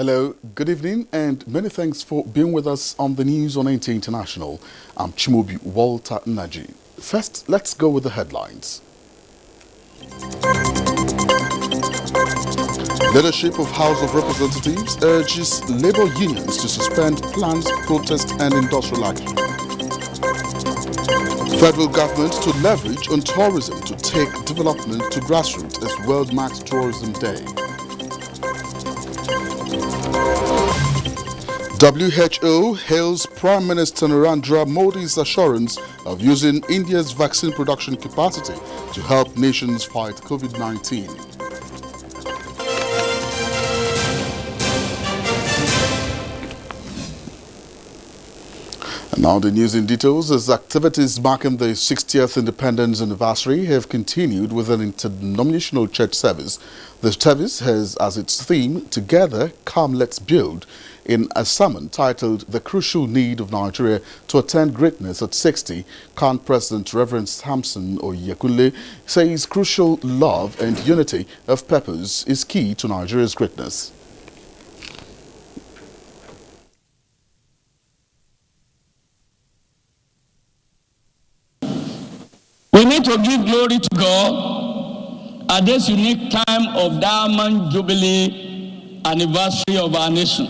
Hello, good evening, and many thanks for being with us on the news on NTA International. I'm Chimobi Walter Naji. First, let's go with the headlines. Leadership of House of Representatives urges labor unions to suspend plans, protest and industrial action. Federal government to leverage on tourism to take development to grassroots as World Marks Tourism Day. WHO hails Prime Minister Narendra Modi's assurance of using India's vaccine production capacity to help nations fight COVID-19. And now the news in details. As activities marking the 60th independence anniversary have continued with an interdenominational church service. The service has as its theme, Together, Come Let's Build, in a sermon titled The Crucial Need of Nigeria to Attain Greatness at 60, current President Reverend Samson Oyekunle says crucial love and unity of purpose is key to Nigeria's greatness. We need to give glory to God at this unique time of Diamond Jubilee anniversary of our nation.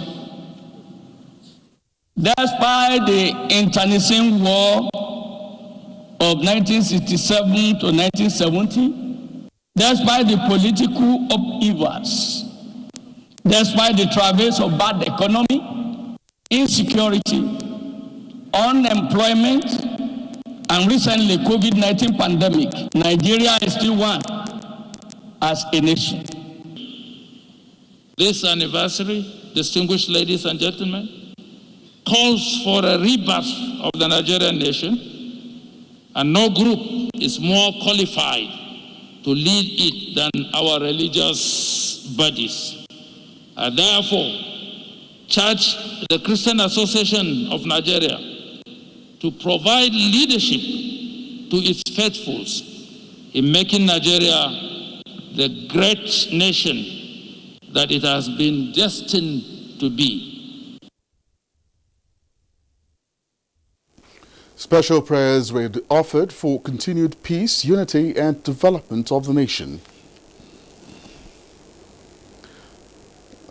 Despite the internecine war of 1967 to 1970, despite the political upheavals, despite the travails of bad economy, insecurity, unemployment, and recently COVID-19 pandemic, Nigeria is still one as a nation. This anniversary, distinguished ladies and gentlemen, calls for a rebirth of the Nigerian nation, and no group is more qualified to lead it than our religious bodies. I therefore charge the Christian Association of Nigeria to provide leadership to its faithfuls in making Nigeria the great nation that it has been destined to be. Special prayers were offered for continued peace, unity and development of the nation.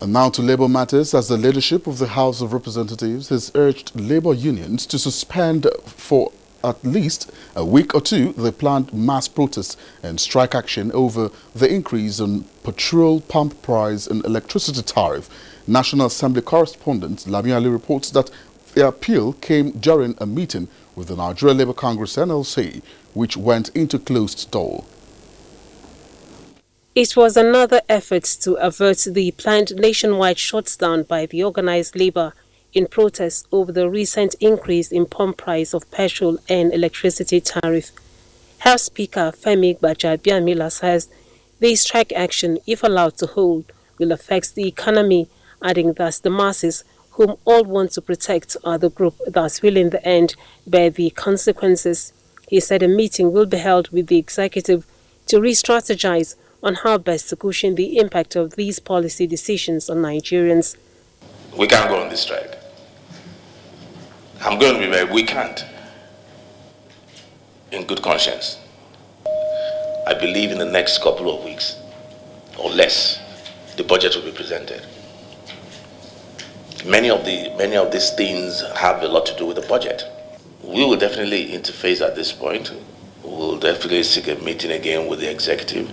And now to labor matters, as the leadership of the House of Representatives has urged labor unions to suspend for at least a week or two the planned mass protest and strike action over the increase in petrol pump price and electricity tariff. National Assembly correspondent Lami Ali reports that the appeal came during a meeting with the Nigeria Labour Congress NLC, which went into closed door. It was another effort to avert the planned nationwide shutdown by the organized labor in protest over the recent increase in pump price of petrol and electricity tariff. House Speaker Femi Gbajabiamila says the strike action, if allowed to hold, will affect the economy, adding that the masses, whom all want to protect, are the group that will in the end bear the consequences. He said a meeting will be held with the executive to re-strategize on how best to cushion the impact of these policy decisions on Nigerians. We can't go on this strike. I'm going to be very, we can't. In good conscience. I believe in the next couple of weeks, or less, the budget will be presented. Many of these things have a lot to do with the budget. We will definitely interface at this point. We'll definitely seek a meeting again with the executive.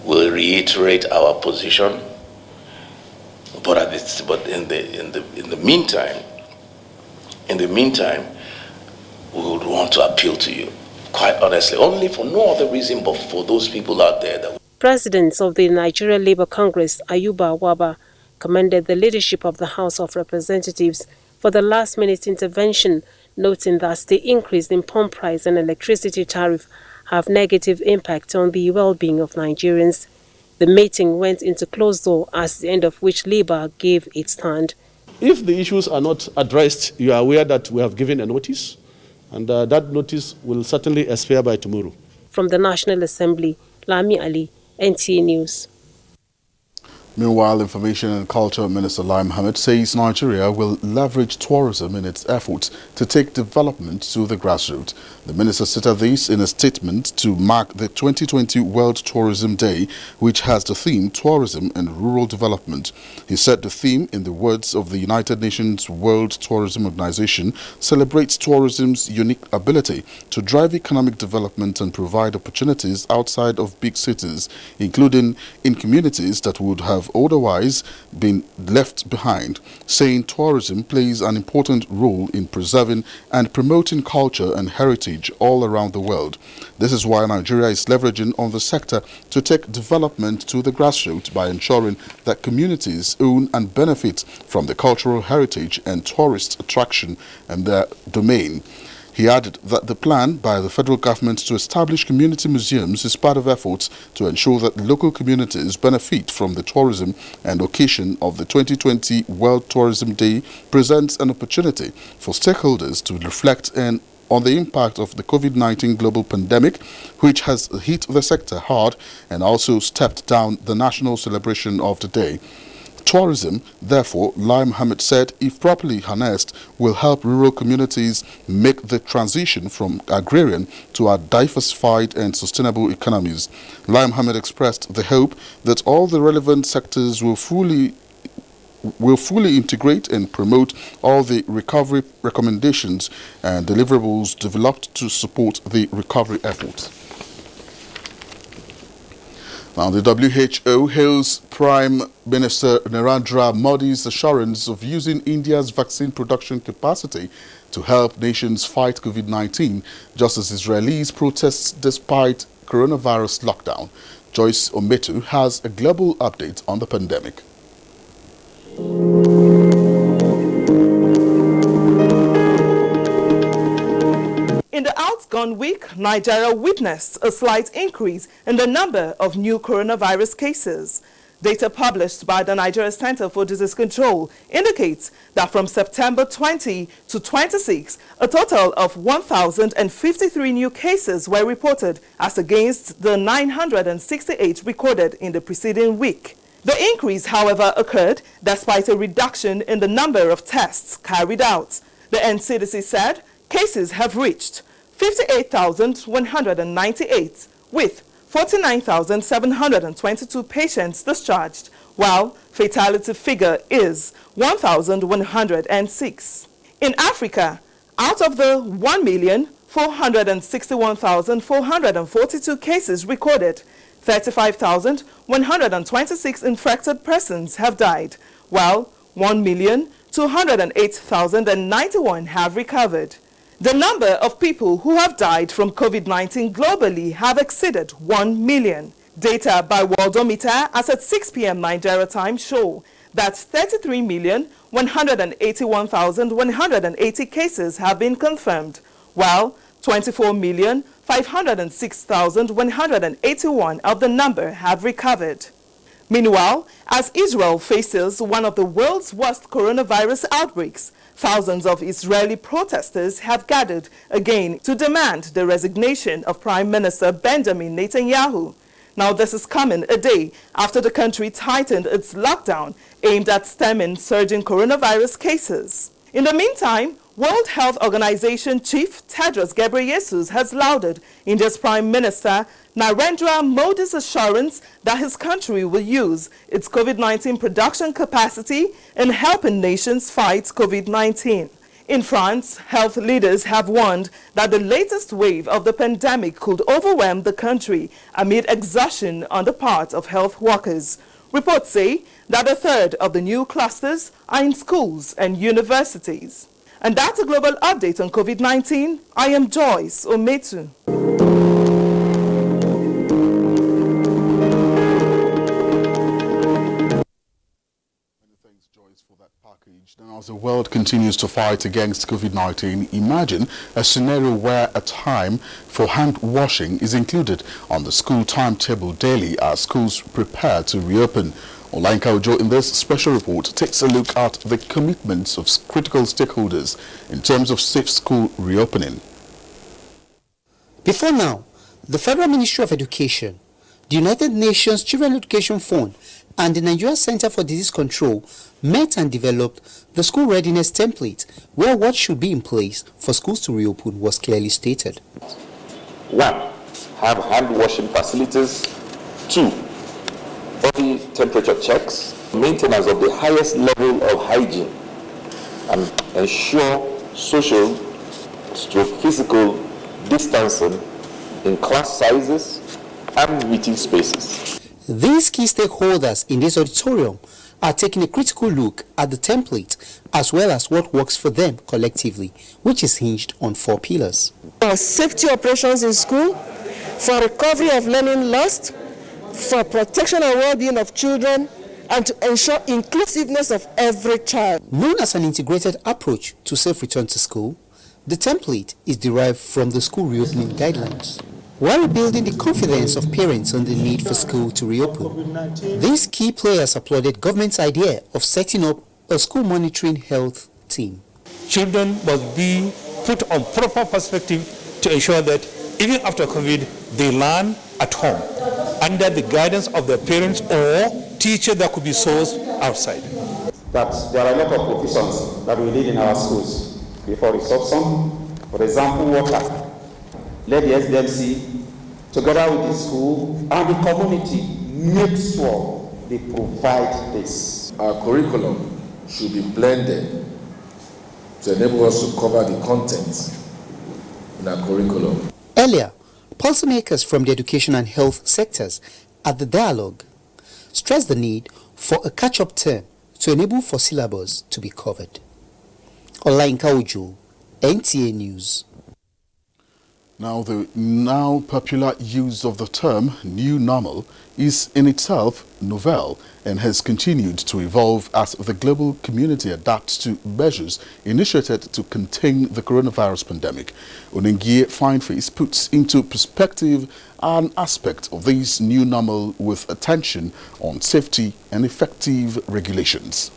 We'll reiterate our position. But in the meantime, we would want to appeal to you, quite honestly, only for no other reason but for those people out there that. President of the Nigeria Labour Congress, Ayuba Waba, commended the leadership of the House of Representatives for the last-minute intervention, noting that the increase in pump price and electricity tariff have negative impact on the well-being of Nigerians. The meeting went into closed door, at the end of which Labour gave its stand. If the issues are not addressed, you are aware that we have given a notice, and that notice will certainly expire by tomorrow. From the National Assembly, Lami Ali, NTA News. Meanwhile, Information and Culture Minister Lai Mohammed says Nigeria will leverage tourism in its efforts to take development to the grassroots. The minister stated this in a statement to mark the 2020 World Tourism Day, which has the theme Tourism and Rural Development. He said the theme, in the words of the United Nations World Tourism Organization, celebrates tourism's unique ability to drive economic development and provide opportunities outside of big cities, including in communities that would have otherwise been left behind, saying tourism plays an important role in preserving and promoting culture and heritage all around the world. This is why Nigeria is leveraging on the sector to take development to the grassroots by ensuring that communities own and benefit from the cultural heritage and tourist attraction in their domain. He added that the plan by the federal government to establish community museums is part of efforts to ensure that local communities benefit from the tourism, and occasion of the 2020 World Tourism Day presents an opportunity for stakeholders to reflect on the impact of the COVID-19 global pandemic, which has hit the sector hard and also stepped down the national celebration of the day. Tourism, therefore, Lai Mohammed said, if properly harnessed, will help rural communities make the transition from agrarian to a diversified and sustainable economies. Lai Mohammed expressed the hope that all the relevant sectors will fully integrate and promote all the recovery recommendations and deliverables developed to support the recovery efforts. Now, the WHO hails Prime Minister Narendra Modi's assurance of using India's vaccine production capacity to help nations fight COVID-19, just as Israelis protest despite coronavirus lockdown. Joyce Ometu has a global update on the pandemic. In the outgone week, Nigeria witnessed a slight increase in the number of new coronavirus cases. Data published by the Nigeria Center for Disease Control indicates that from September 20 to 26, a total of 1,053 new cases were reported, as against the 968 recorded in the preceding week. The increase, however, occurred despite a reduction in the number of tests carried out. The NCDC said cases have reached 58,198, with 49,722 patients discharged, while fatality figure is 1,106. In Africa, out of the 1,461,442 cases recorded, 35,126 infected persons have died, while 1,208,091 have recovered. The number of people who have died from COVID-19 globally have exceeded 1 million. Data by Worldometer as at 6 p.m. Nigeria time show that 33,181,180 cases have been confirmed, while 24,506,181 of the number have recovered. Meanwhile, as Israel faces one of the world's worst coronavirus outbreaks, thousands of Israeli protesters have gathered again to demand the resignation of Prime Minister Benjamin Netanyahu. Now, this is coming a day after the country tightened its lockdown aimed at stemming surging coronavirus cases. In the meantime, World Health Organization Chief Tedros Gabriel has lauded India's Prime Minister Narendra Modi's assurance that his country will use its COVID-19 production capacity in helping nations fight COVID-19. In France, health leaders have warned that the latest wave of the pandemic could overwhelm the country amid exhaustion on the part of health workers. Reports say that a third of the new clusters are in schools and universities. And that's a global update on COVID-19. I am Joyce Ometu. For that package. Now, as the world continues to fight against COVID-19, imagine a scenario where a time for hand washing is included on the school timetable daily as schools prepare to reopen. Olanka Ojo in this special report takes a look at the commitments of critical stakeholders in terms of safe school reopening. Before now, the Federal Ministry of Education, the United Nations Children Education Fund, and the Nigerian Center for Disease Control met and developed the school readiness template, where what should be in place for schools to reopen was clearly stated. 1. Have hand-washing facilities. 2. Body temperature checks. Maintenance of the highest level of hygiene. And ensure social/physical distancing in class sizes and meeting spaces. These key stakeholders in this auditorium are taking a critical look at the template as well as what works for them collectively, which is hinged on 4 pillars. For safety operations in school, for recovery of learning lost, for protection and well-being of children, and to ensure inclusiveness of every child. Known as an integrated approach to safe return to school, the template is derived from the school reopening guidelines. While rebuilding the confidence of parents on the need for school to reopen, these key players applauded government's idea of setting up a school monitoring health team. Children must be put on proper perspective to ensure that even after COVID, they learn at home under the guidance of their parents or teacher that could be sourced outside. That there are a lot of provisions that we need in our schools before resumption. For example, water. Let the SDMC, together with the school and the community, make sure they provide this. Our curriculum should be blended to enable us to cover the content in our curriculum. Earlier, policymakers from the education and health sectors at the dialogue stressed the need for a catch-up term to enable for syllabus to be covered. Olainka Ojo, NTA News. Now, the now popular use of the term new normal is in itself novel and has continued to evolve as the global community adapts to measures initiated to contain the coronavirus pandemic. Onengie Fineface puts into perspective an aspect of this new normal with attention on safety and effective regulations.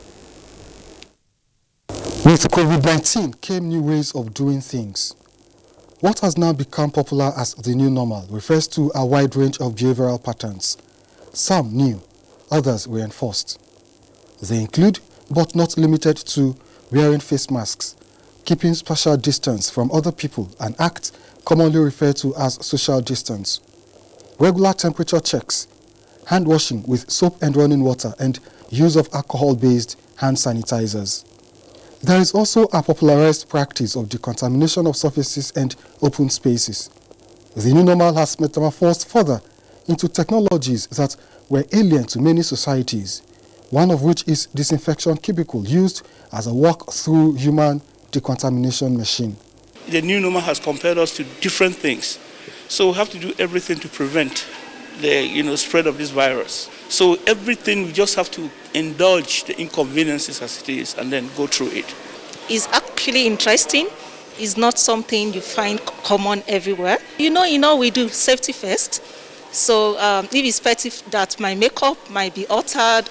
With COVID-19 came new ways of doing things. What has now become popular as the new normal refers to a wide range of behavioral patterns. Some new, others were enforced. They include, but not limited to, wearing face masks, keeping spatial distance from other people, an act commonly referred to as social distance, regular temperature checks, hand washing with soap and running water, and use of alcohol-based hand sanitizers. There is also a popularized practice of decontamination of surfaces and open spaces. The new normal has metamorphosed further into technologies that were alien to many societies, one of which is disinfection cubicle used as a walk-through human decontamination machine. The new normal has compelled us to different things, so we have to do everything to prevent the spread of this virus. So everything, we just have to indulge the inconveniences as it is and then go through it. It's actually interesting. It's not something you find common everywhere. We do safety first. So irrespective that my makeup might be altered,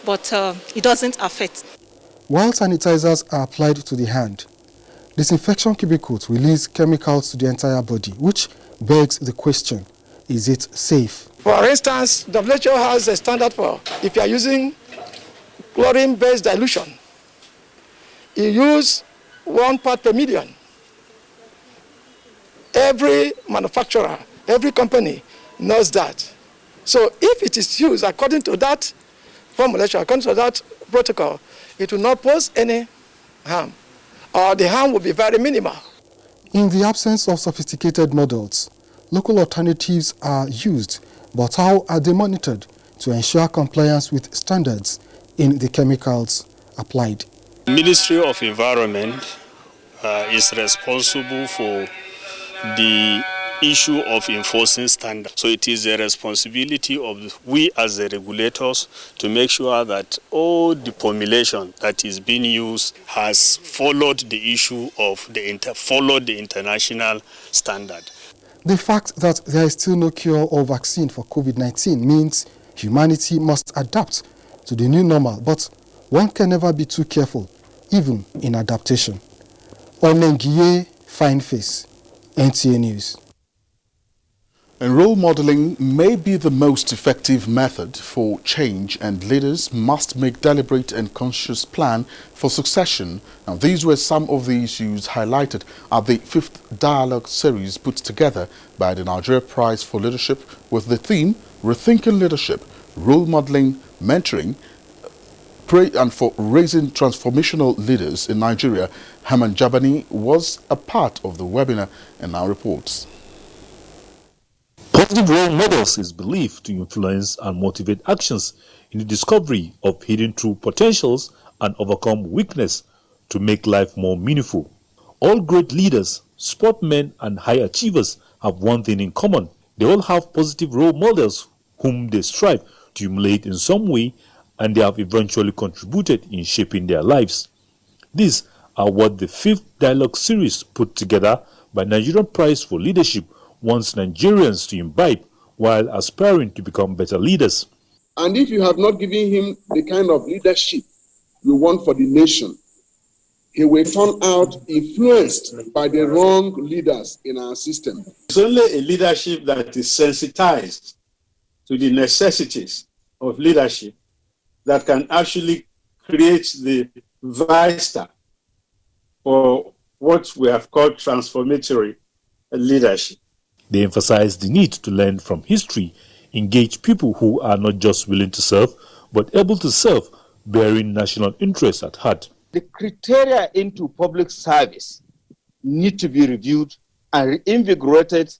but it doesn't affect. While sanitizers are applied to the hand, disinfection cubicles release chemicals to the entire body, which begs the question, is it safe? For instance, WHO has a standard for if you are using chlorine-based dilution, you use 1 part per million. Every manufacturer, every company knows that. So if it is used according to that formulation, according to that protocol, it will not pose any harm, or the harm will be very minimal. In the absence of sophisticated models, local alternatives are used, but how are they monitored to ensure compliance with standards in the chemicals applied? The Ministry of Environment is responsible for the issue of enforcing standards. So it is the responsibility of we as the regulators to make sure that all the formulation that is being used has followed the issue of followed the international standard. The fact that there is still no cure or vaccine for COVID-19 means humanity must adapt to the new normal, but one can never be too careful, even in adaptation. Onengie Fineface, NTA News. And role modeling may be the most effective method for change, and leaders must make deliberate and conscious plan for succession. Now, these were some of the issues highlighted at the 5th dialogue series put together by the Nigeria Prize for Leadership with the theme Rethinking Leadership, Role Modeling, Mentoring, and for raising transformational leaders in Nigeria. Haman Jabani was a part of the webinar and now reports. Positive role models is believed to influence and motivate actions in the discovery of hidden true potentials and overcome weakness to make life more meaningful. All great leaders, sportsmen and high achievers have one thing in common. They all have positive role models whom they strive to emulate in some way, and they have eventually contributed in shaping their lives. These are what the 5th dialogue series put together by Nigerian Prize for Leadership wants Nigerians to imbibe while aspiring to become better leaders. And if you have not given him the kind of leadership you want for the nation, he will turn out influenced by the wrong leaders in our system. It's only a leadership that is sensitized to the necessities of leadership that can actually create the vista for what we have called transformatory leadership. They emphasize the need to learn from history, engage people who are not just willing to serve, but able to serve, bearing national interests at heart. The criteria into public service need to be reviewed and reinvigorated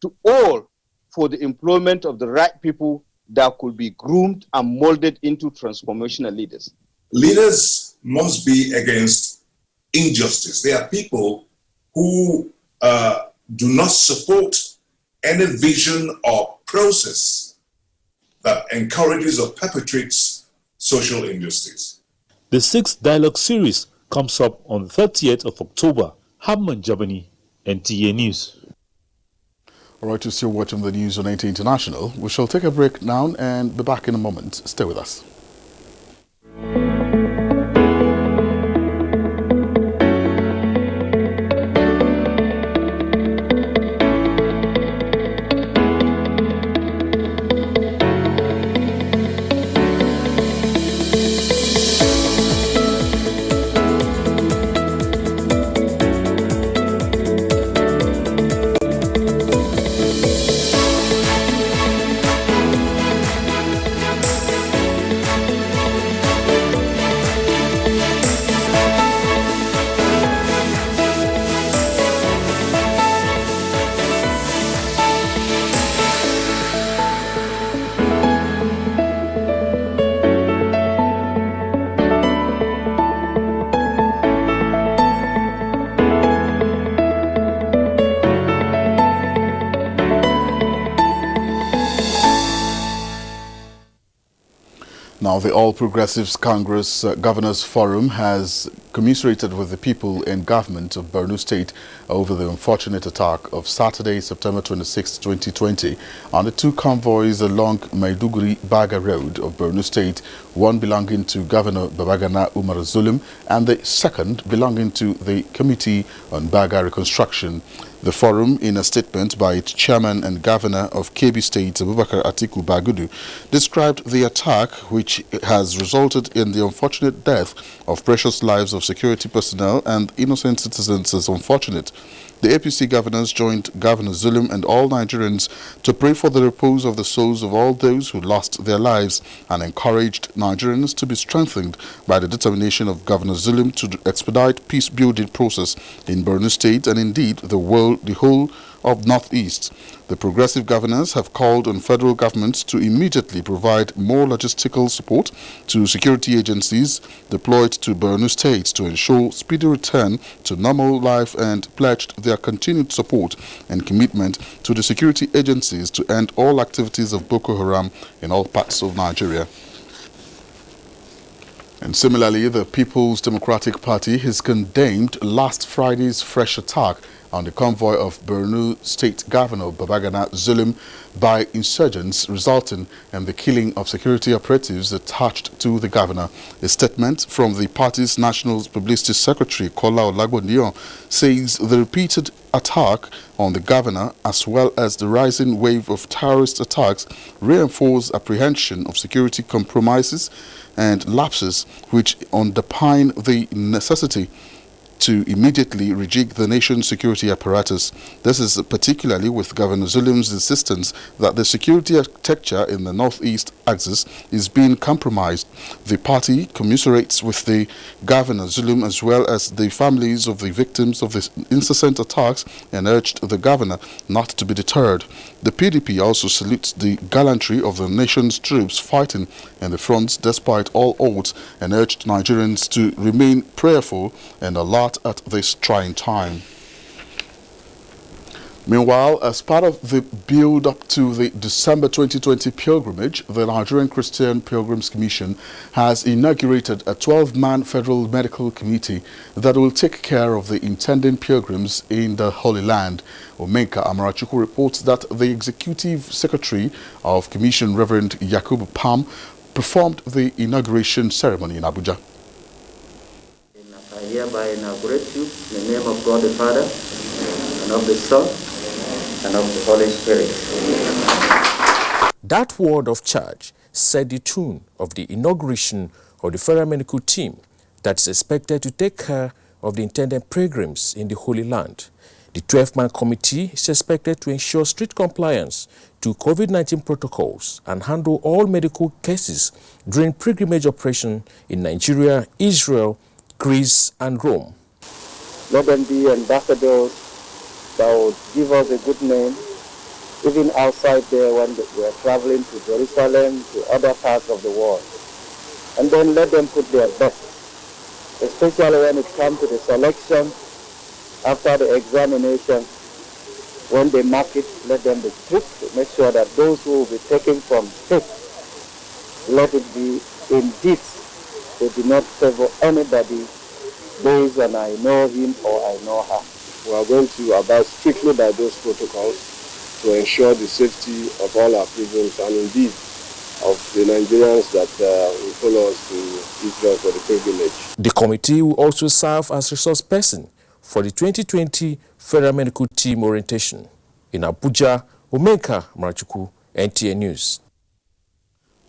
to all for the employment of the right people that could be groomed and molded into transformational leaders. Leaders must be against injustice. They are people who do not support any vision or process that encourages or perpetrates social injustice. The 6th dialogue series comes up on the 30th of October. Haman Jabani, NTA News. All right, you're still watching the news on NTA International. We shall take a break now and be back in a moment. Stay with us. Now, the All Progressives Congress Governors Forum has commiserated with the people and government of Borno State over the unfortunate attack of Saturday, September 26, 2020, on the 2 convoys along Maiduguri-Baga Road of Borno State, one belonging to Governor Babagana Umar Zulum and the second belonging to the Committee on Baga Reconstruction. The forum, in a statement by its chairman and governor of Kebbi State, Abubakar Atiku Bagudu, described the attack, which has resulted in the unfortunate death of precious lives of security personnel and innocent citizens, as unfortunate. The APC governors joined Governor Zulum and all Nigerians to pray for the repose of the souls of all those who lost their lives and encouraged Nigerians to be strengthened by the determination of Governor Zulum to expedite peace-building process in Borno State and indeed the whole of Northeast. The progressive governors have called on federal governments to immediately provide more logistical support to security agencies deployed to Borno State to ensure speedy return to normal life and pledged their continued support and commitment to the security agencies to end all activities of Boko Haram in all parts of Nigeria. And similarly, the People's Democratic Party has condemned last Friday's fresh attack on the convoy of Borno State Governor Babagana Zulum by insurgents, resulting in the killing of security operatives attached to the governor. A statement from the party's National Publicity Secretary, Kola Olagbondiyan, says the repeated attack on the governor, as well as the rising wave of terrorist attacks, reinforce apprehension of security compromises and lapses, which underpin the necessity to immediately rejig the nation's security apparatus. This is particularly with Governor Zulum's insistence that the security architecture in the northeast axis is being compromised. The party commiserates with the Governor Zulum as well as the families of the victims of the incessant attacks and urged the governor not to be deterred. The PDP also salutes the gallantry of the nation's troops fighting in the fronts despite all odds and urged Nigerians to remain prayerful and alert at this trying time. Meanwhile, as part of the build-up to the December 2020 pilgrimage, the Nigerian Christian Pilgrims Commission has inaugurated a 12-man federal medical committee that will take care of the intending pilgrims in the Holy Land. Omenka Amarachuku reports that the Executive Secretary of Commission, Reverend Yakubu Pam, performed the inauguration ceremony in Abuja. I hereby inaugurate you in the name of God the Father, and of the Son, and of the Holy Spirit. That word of charge set the tune of the inauguration of the federal medical team that is expected to take care of the intended pilgrims in the Holy Land. The 12-man committee is expected to ensure strict compliance to COVID-19 protocols and handle all medical cases during pilgrimage operation in Nigeria, Israel, Greece and Rome. Let them be ambassadors that would give us a good name, even outside there when we are traveling to Jerusalem, to other parts of the world. And then let them put their best, especially when it comes to the selection after the examination. When they mark it, let them be strict to make sure that those who will be taken from faith, let it be in deeds. They do not favor anybody based on I know him or I know her. We are going to abide strictly by those protocols to ensure the safety of all our pilgrims and indeed of the Nigerians that will follow us to Israel for the pilgrimage. The committee will also serve as resource person for the 2020 Federal Medical Team orientation. In Abuja, Omenka Marachuku, NTA News.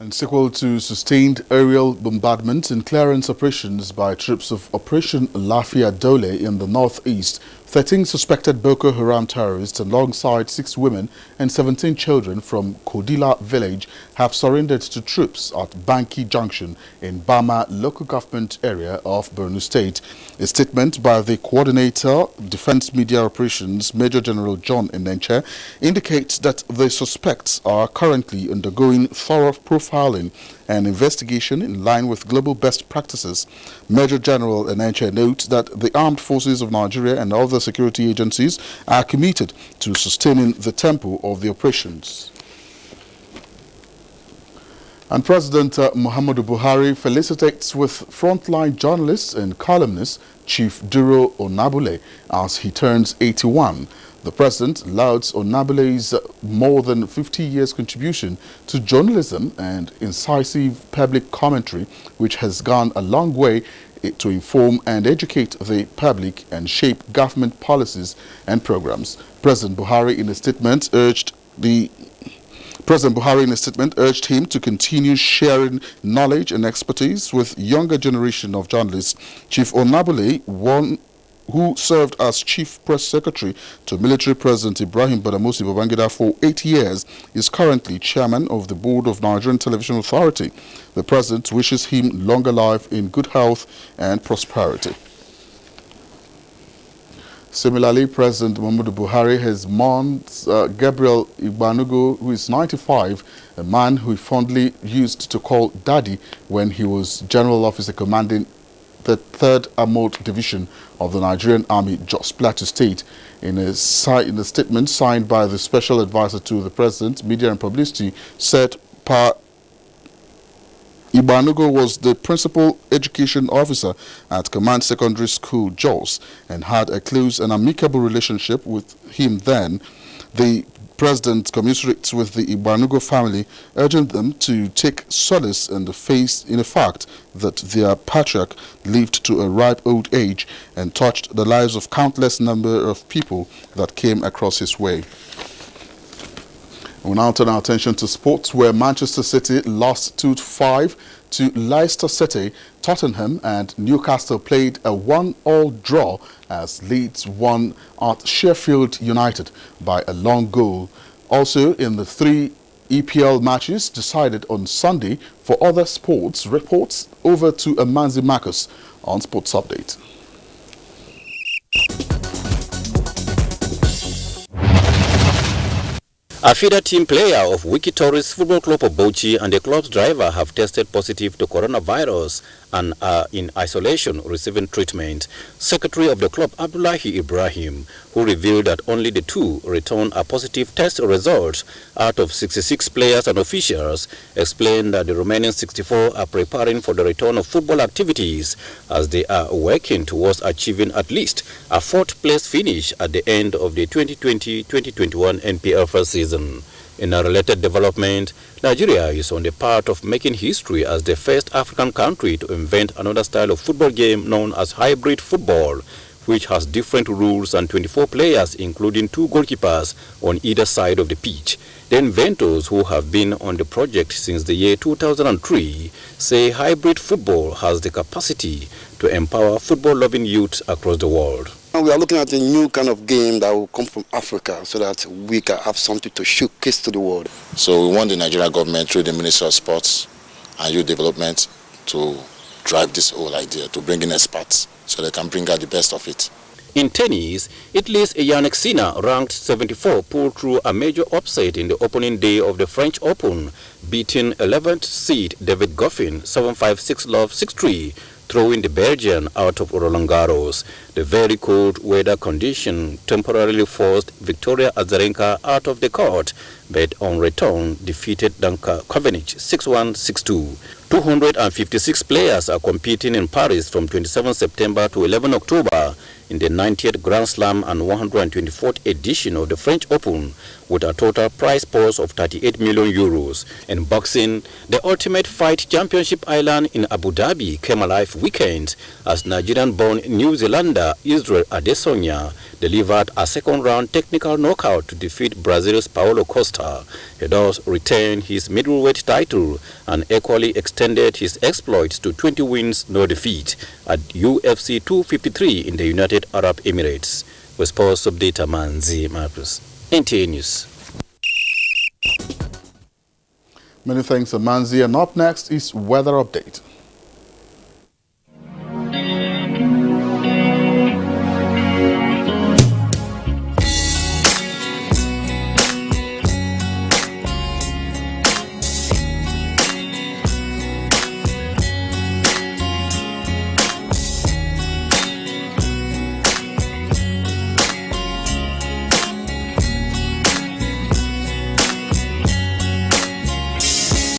And sequel to sustained aerial bombardment and clearance operations by troops of Operation Lafia Dole in the northeast, 13 suspected Boko Haram terrorists alongside 6 women and 17 children from Kodila village have surrendered to troops at Banki Junction in Bama local government area of Borno State. A statement by the coordinator, Defense Media Operations, Major General John Enenche, indicates that the suspects are currently undergoing thorough profiling and investigation in line with global best practices. Major General Enenche notes that the armed forces of Nigeria and other security agencies are committed to sustaining the tempo of the operations. And President Muhammadu Buhari felicitates with frontline journalist and columnist Chief Duro Onabule as he turns 81. The president lauds Onabule's more than 50 years contribution to journalism and incisive public commentary, which has gone a long way to inform and educate the public and shape government policies and programs. President Buhari in a statement urged him to continue sharing knowledge and expertise with younger generation of journalists. Chief Onabule, who served as Chief Press Secretary to Military President Ibrahim Badamasi Babangida for 8 years, is currently Chairman of the Board of Nigerian Television Authority. The President wishes him longer life in good health and prosperity. Similarly, President Muhammadu Buhari has mourned Gabriel Ibanugu, who is 95, a man who he fondly used to call Daddy when he was General Officer commanding the 3rd Armored Division of the Nigerian Army, Jos Plateau State. In a statement signed by the Special Advisor to the President, Media and Publicity, said Ibanugu was the principal education officer at Command Secondary School, Jos, and had a close and amicable relationship with him then. The President commiserates with the Ibanugu family, urging them to take solace in the fact that their patriarch lived to a ripe old age and touched the lives of countless number of people that came across his way. We'll now turn our attention to sports, where Manchester City lost 2-5 to Leicester City. Tottenham and Newcastle played a 1-1 draw as Leeds won at Sheffield United by a long goal. Also in the 3 EPL matches decided on Sunday. For other sports reports, over to Amanzi Marcus on Sports Update. A feeder team player of Wiki Tourist Football Club of Bauchi and the club's driver have tested positive to coronavirus and are in isolation receiving treatment. Secretary of the club Abdullahi Ibrahim, who revealed that only the 2 returned a positive test result out of 66 players and officials, explained that the remaining 64 are preparing for the return of football activities as they are working towards achieving at least a 4th place finish at the end of the 2020-2021 NPL first season. In a related development, Nigeria is on the path of making history as the first African country to invent another style of football game known as hybrid football, which has different rules and 24 players, including 2 goalkeepers on either side of the pitch. The inventors, who have been on the project since the year 2003, say hybrid football has the capacity to empower football-loving youth across the world. We are looking at a new kind of game that will come from Africa so that we can have something to showcase to the world. So we want the Nigerian government through the Ministry of Sports and Youth Development to drive this whole idea, to bring in experts so they can bring out the best of it. In tennis, Italy's Yannick Sinner, ranked 74, pulled through a major upset in the opening day of the French Open, beating 11th seed David Goffin 7-5, 6-love, 6-3, throwing the Belgian out of Roland Garros. The very cold weather condition temporarily forced Victoria Azarenka out of the court, but on return defeated Danka Kovanic 6-1, 6-2. 256 players are competing in Paris from 27 September to 11 October in the 90th Grand Slam and 124th edition of the French Open, with a total prize purse of 38 million euros. In boxing, the Ultimate Fight Championship Island in Abu Dhabi came alive weekend as Nigerian-born New Zealander Israel Adesanya delivered a second-round technical knockout to defeat Brazil's Paulo Costa. He thus retained his middleweight title and equally extended his exploits to 20 wins, no defeat at UFC 253 in the United Arab Emirates. With Sports Update, Amanzi Marcus, NTA News. Many thanks, Amanzi. And up next is Weather Update.